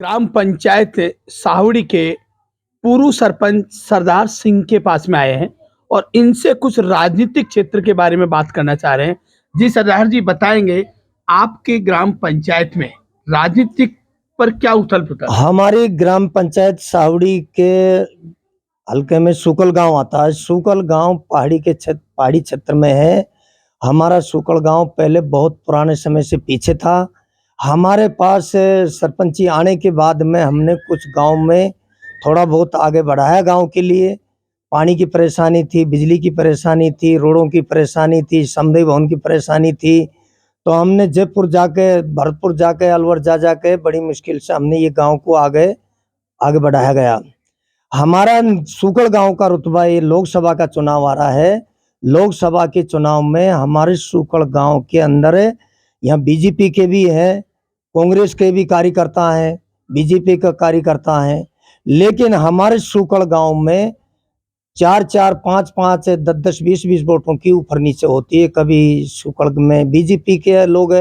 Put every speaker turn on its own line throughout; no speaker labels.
ग्राम पंचायत साहुड़ी के पूर्व सरपंच सरदार सिंह के पास में आए हैं और इनसे कुछ राजनीतिक क्षेत्र के बारे में बात करना चाह रहे हैं। जी सरदार जी बताएंगे आपके ग्राम पंचायत में राजनीतिक पर क्या उथल पुथल है?
हमारी ग्राम पंचायत सावड़ी के हल्के में सुकल गांव आता है। सुकल गांव पहाड़ी क्षेत्र में है। हमारा सुकल गांव पहले बहुत पुराने समय से पीछे था। हमारे पास सरपंची आने के बाद में हमने कुछ गांव में थोड़ा बहुत आगे बढ़ाया। गांव के लिए पानी की परेशानी थी, बिजली की परेशानी थी, रोडों की परेशानी थी, समदय भवन की परेशानी थी। तो हमने जयपुर जाके, भरतपुर जाके, अलवर जाके बड़ी मुश्किल से हमने ये गांव को आगे आगे बढ़ाया गया। हमारा सुकल गांव का रुतबा, ये लोकसभा का चुनाव आ रहा है। लोकसभा के चुनाव में हमारे सुकल गांव के अंदर यहाँ बीजेपी के भी हैं, कांग्रेस के भी कार्यकर्ता हैं, बीजेपी का कार्यकर्ता हैं। लेकिन हमारे सुकल गांव में 4-4, 5-5, 10-10, 20-20 वोटों की ऊपर नीचे होती है। कभी सुकल में बीजेपी के लोग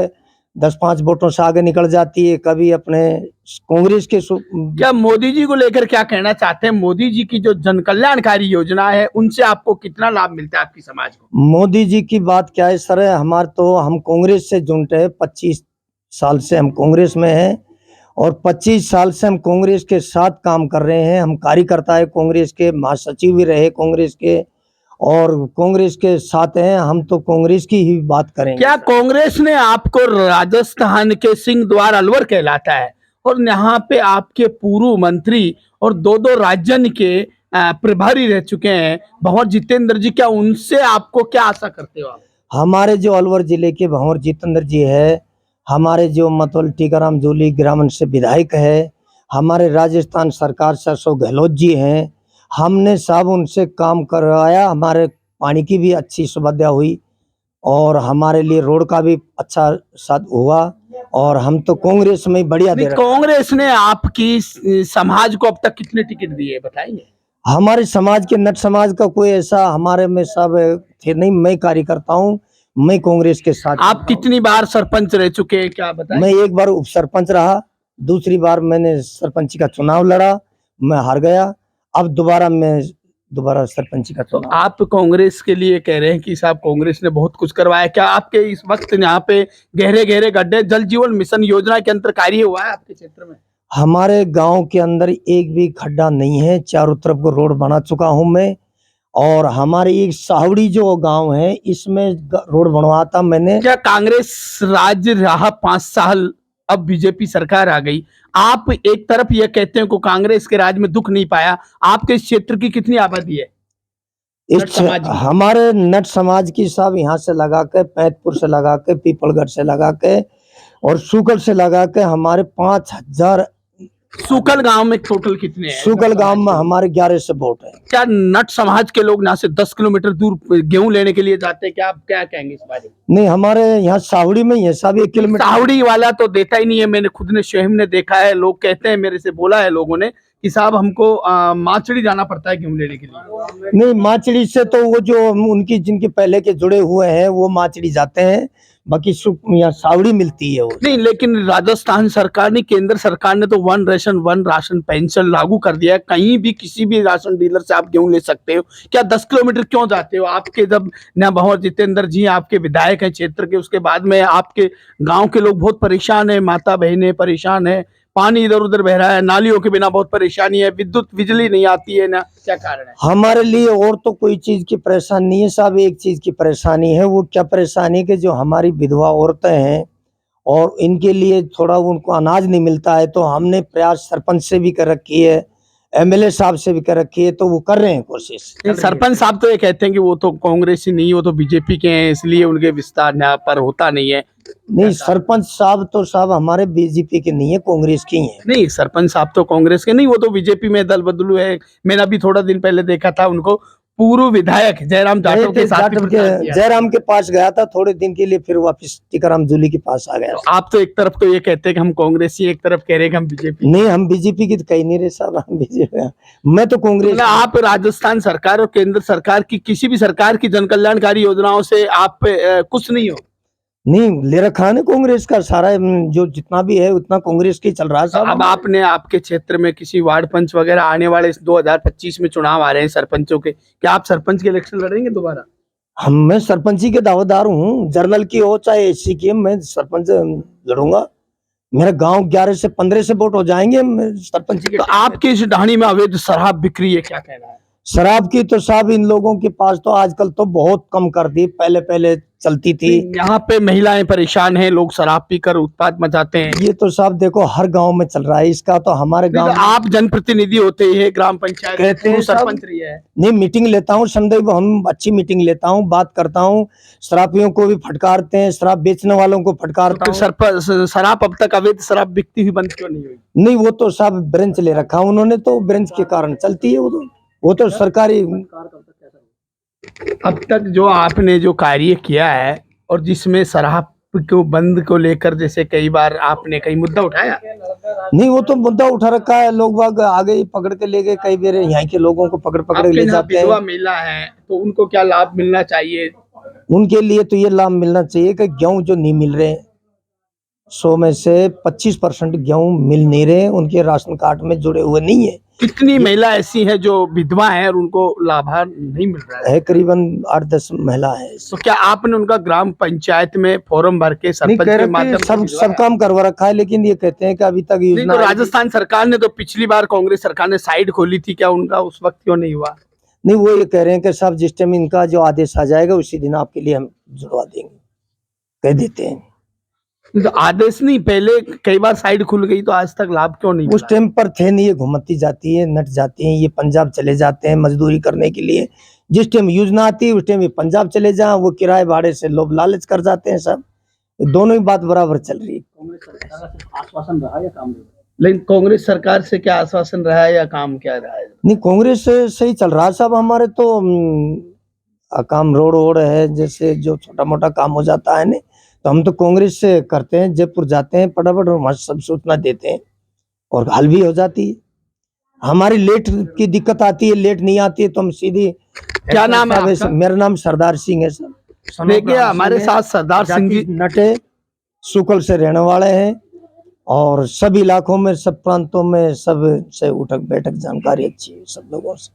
10-5 वोटों से आगे निकल जाती है, कभी अपने कांग्रेस के।
क्या मोदी जी को लेकर क्या कहना चाहते हैं? मोदी जी की जो जन कल्याणकारी योजना है उनसे आपको कितना लाभ मिलता है आपकी समाज को?
मोदी जी की बात क्या है सर, हम कांग्रेस से जुड़े हैं। 25 साल से हम कांग्रेस में हैं और 25 साल से हम कांग्रेस के साथ काम कर रहे हैं। हम कार्यकर्ता है कांग्रेस के, महासचिव भी रहे कांग्रेस के और कांग्रेस के साथ हैं। हम तो कांग्रेस की ही बात करेंगे।
क्या कांग्रेस ने आपको, राजस्थान के सिंह द्वार अलवर कहलाता है और यहाँ पे आपके पूर्व मंत्री और दो राज्य के प्रभारी रह चुके हैं भंवर जितेंद्र जी, क्या उनसे आपको क्या आशा करते हो आप?
हमारे जो अलवर जिले के भंवर जितेंद्र जी है, हमारे जो मतलब टीकाराम जूली ग्रामीण से विधायक है, हमारे राजस्थान सरकार से अशोक गहलोत जी हैं। हमने सब उनसे काम करवाया। हमारे पानी की भी अच्छी सुविधा हुई और हमारे लिए रोड का भी अच्छा साथ हुआ। और हम तो कांग्रेस में बढ़िया दे रहे हैं।
कांग्रेस ने आपकी समाज को अब तक कितने टिकट दिए बताएंगे?
हमारे समाज के नट समाज का कोई ऐसा हमारे में सब थे नहीं। मैं कार्यकर्ता हूँ, मैं कांग्रेस के साथ।
आप कितनी बार सरपंच रह चुके हैं क्या बताएं?
मैं एक बार उप सरपंच रहा, दूसरी बार मैंने सरपंची का चुनाव लड़ा, मैं हार गया। अब दोबारा सरपंची का
तो
चुनाव।
आप कांग्रेस के लिए कह रहे हैं कि साहब कांग्रेस ने बहुत कुछ करवाया, क्या आपके इस वक्त यहाँ पे गहरे गहरे गड्ढे जल जीवन मिशन योजना के अंतर कार्य हुआ है आपके क्षेत्र में?
हमारे गांव के अंदर एक भी खड्डा नहीं है, चारों तरफ को रोड बना चुका हूं मैं। और हमारे एक सावड़ी जो गांव है, इसमें रोड बनवाता मैंने।
क्या कांग्रेस राज्य रहा 5 साल, अब बीजेपी सरकार आ गई, आप एक तरफ ये कहते हैं को कांग्रेस के राज में दुख नहीं पाया, आपके इस क्षेत्र की कितनी आबादी है?
हमारे नट समाज की सब यहाँ से लगा के, पैतपुर से लगा के, पीपलगढ़ से लगा के और सुकल से लगा के हमारे 5000।
सुकल गांव में टोटल कितने हैं?
सुकल गांव में हमारे 11 से वोट है।
क्या नट समाज के लोग यहाँ से 10 किलोमीटर दूर गेहूं लेने के लिए जाते हैं? क्या आप क्या कहेंगे इस बारे में?
नहीं, हमारे यहाँ सावड़ी में ही है, सब 1 किलोमीटर।
सावड़ी वाला तो देता ही नहीं है, मैंने खुद ने स्वयं ने देखा है। लोग कहते हैं, मेरे से बोला है लोगों ने कि साहब हमको माचड़ी जाना पड़ता है गेहूं लेने के लिए।
नहीं, माचड़ी से तो वो जो उनकी जिनके पहले के जुड़े हुए हैं वो माचड़ी जाते हैं, बाकी यहाँ सावड़ी मिलती है वो।
नहीं, लेकिन राजस्थान सरकार ने, केंद्र सरकार ने तो वन राशन पेंशन लागू कर दिया है। कहीं भी किसी भी राशन डीलर से आप गेहूं ले सकते हो। क्या 10 किलोमीटर क्यों जाते हो? आपके जब न भंवर जितेंद्र जी आपके विधायक हैं क्षेत्र के, उसके बाद में आपके गांव के लोग बहुत परेशान है, माता बहनें परेशान है, पानी इधर उधर बह रहा है, नालियों के बिना बहुत परेशानी है, विद्युत बिजली नहीं आती है ना, क्या कारण है?
हमारे लिए और तो कोई चीज की परेशानी नहीं है साहब, एक चीज की परेशानी है। वो क्या परेशानी है कि जो हमारी विधवा औरतें हैं और इनके लिए थोड़ा उनको अनाज नहीं मिलता है। तो हमने प्रयास सरपंच से भी कर रखी है, एमएलए साहब से भी कर रखी है, तो वो कर रहे हैं कोशिश।
सरपंच साहब तो ये कहते हैं कि वो तो कांग्रेसी नहीं, वो तो बीजेपी के हैं, इसलिए उनके विस्तार यहाँ पर होता नहीं है।
नहीं, सरपंच साहब तो साहब हमारे बीजेपी के नहीं है, कांग्रेस की हैं।
नहीं, सरपंच साहब तो कांग्रेस के नहीं, वो तो बीजेपी में दल बदलू है। मैंने अभी थोड़ा दिन पहले देखा था उनको, पूर्व विधायक जयराम जाटव के साथ
जयराम के पास गया था थोड़े दिन के लिए, फिर वापस टीकाराम जूली के पास आ गया।
तो आप तो एक तरफ तो ये कहते हैं कि हम कांग्रेसी, एक तरफ कह रहे हैं कि हम बीजेपी।
नहीं, हम बीजेपी की तो कहीं नहीं रहे साहब, हम बीजेपी, मैं तो कांग्रेस।
आप राजस्थान सरकार और केंद्र सरकार की, किसी भी सरकार की जन कल्याणकारी योजनाओं से आप खुश नहीं हो?
नहीं ले रखा है ना कांग्रेस का सारा, जो जितना भी है उतना कांग्रेस की चल रहा है
तो
साहब।
अब आपने आपके क्षेत्र में किसी वार्ड पंच वगैरह आने वाले इस 2025 में चुनाव आ रहे हैं सरपंचों के, क्या आप सरपंच के इलेक्शन लड़ेंगे दोबारा?
मैं सरपंची के दावेदार हूँ, जर्नल की हो चाहे एससी की, मैं सरपंच लड़ूंगा। मेरा गांव 11 से 15 से वोट हो जाएंगे, मैं सरपंची के।
तो आपके इस ढाणी में अवैध शराब बिक्री है, क्या कहना है?
शराब की तो साहब इन लोगों के पास तो आजकल तो बहुत कम कर दी, पहले पहले चलती थी।
यहाँ पे महिलाएं परेशान हैं, लोग शराब पीकर उत्पात मचाते हैं।
ये तो साहब देखो हर गांव में चल रहा है, इसका तो हमारे
नहीं,
गांव
तो आप जनप्रतिनिधि होते हैं, ग्राम पंचायत
कहते हैं साहब।
सरपंच रही है।
नहीं, मीटिंग लेता हूँ संदैव, हम अच्छी मीटिंग लेता हूँ, बात करता हूँ, शराबियों को भी फटकारते हैं, शराब बेचने वालों को फटकारता
तो
हूँ।
शराब अब तक अवैध शराब बिकती हुई बंद क्यों नहीं हुई?
नहीं, वो तो साहब ब्रांच ले रखा उन्होंने, तो ब्रांच के कारण चलती है वो तो सरकारी।
अब तक जो आपने जो कार्य किया है और जिसमें शराब को बंद को लेकर जैसे कई बार आपने कई मुद्दा उठाया,
नहीं, वो तो मुद्दा उठा रखा है, लोग बाग आगे ही पकड़ के ले गए, कई बार यहाँ के लोगों को पकड़ पकड़ के
आपके
ले
यहाँ
जाते
विधवा
हैं।
महिला है तो उनको क्या लाभ मिलना चाहिए?
उनके लिए तो ये लाभ मिलना चाहिए कि गेहूं जो नहीं मिल रहे, 100 में से 25% गेहूं मिल नहीं रहे, उनके राशन कार्ड में जुड़े हुए नहीं है।
कितनी महिला ऐसी है जो विधवा है और उनको लाभार नहीं मिल रहा है?
करीबन 8-10 महिला है।
तो क्या आपने उनका ग्राम पंचायत में फॉर्म भर के
नहीं,
सरपंच
कह
के
रहे
माध्यम से
सब काम करवा रखा है, लेकिन ये कहते हैं कि अभी तक
नहीं,
योजना
तो राजस्थान सरकार ने तो पिछली बार कांग्रेस सरकार ने साइड खोली थी, क्या उनका उस वक्त क्यों नहीं हुआ?
नहीं, वो ये कह रहे हैं कि साहब जिस टाइम इनका जो आदेश आ जाएगा उसी दिन आपके लिए हम जुड़वा देंगे, कह देते हैं।
तो आदेश नहीं, पहले कई बार साइड खुल गई तो आज तक लाभ क्यों नहीं
उस
मिला?
टाइम पर थे नहीं, ये घुमती जाती है, नट जाती हैं, ये पंजाब चले जाते हैं मजदूरी करने के लिए। जिस टाइम योजना आती है उस टाइम ये पंजाब चले जाएं, वो किराए भाड़े से लोभ लालच कर जाते हैं सब। दोनों ही बात बराबर चल रही है।
आश्वासन रहा या काम? लेकिन कांग्रेस सरकार से क्या आश्वासन रहा है या काम क्या रहा है?
नहीं, कांग्रेस से सही चल रहा है सब हमारे तो। काम रोड वोड है, जैसे जो छोटा मोटा काम हो जाता है ना, तो हम तो कांग्रेस से करते हैं, जयपुर जाते हैं फटाफट वहां सब सूचना देते हैं और हल भी हो जाती है। हमारी लेट की दिक्कत आती है, लेट नहीं आती है तो हम सीधी।
क्या नाम है आपका?
मेरा नाम सरदार सिंह है सर।
देखिए हमारे साथ सरदार सिंह जी
नटे सुकल से रहने वाले हैं और सब इलाकों में, सब प्रांतों में, सब से उठक बैठक जानकारी अच्छी है सब लोगों से।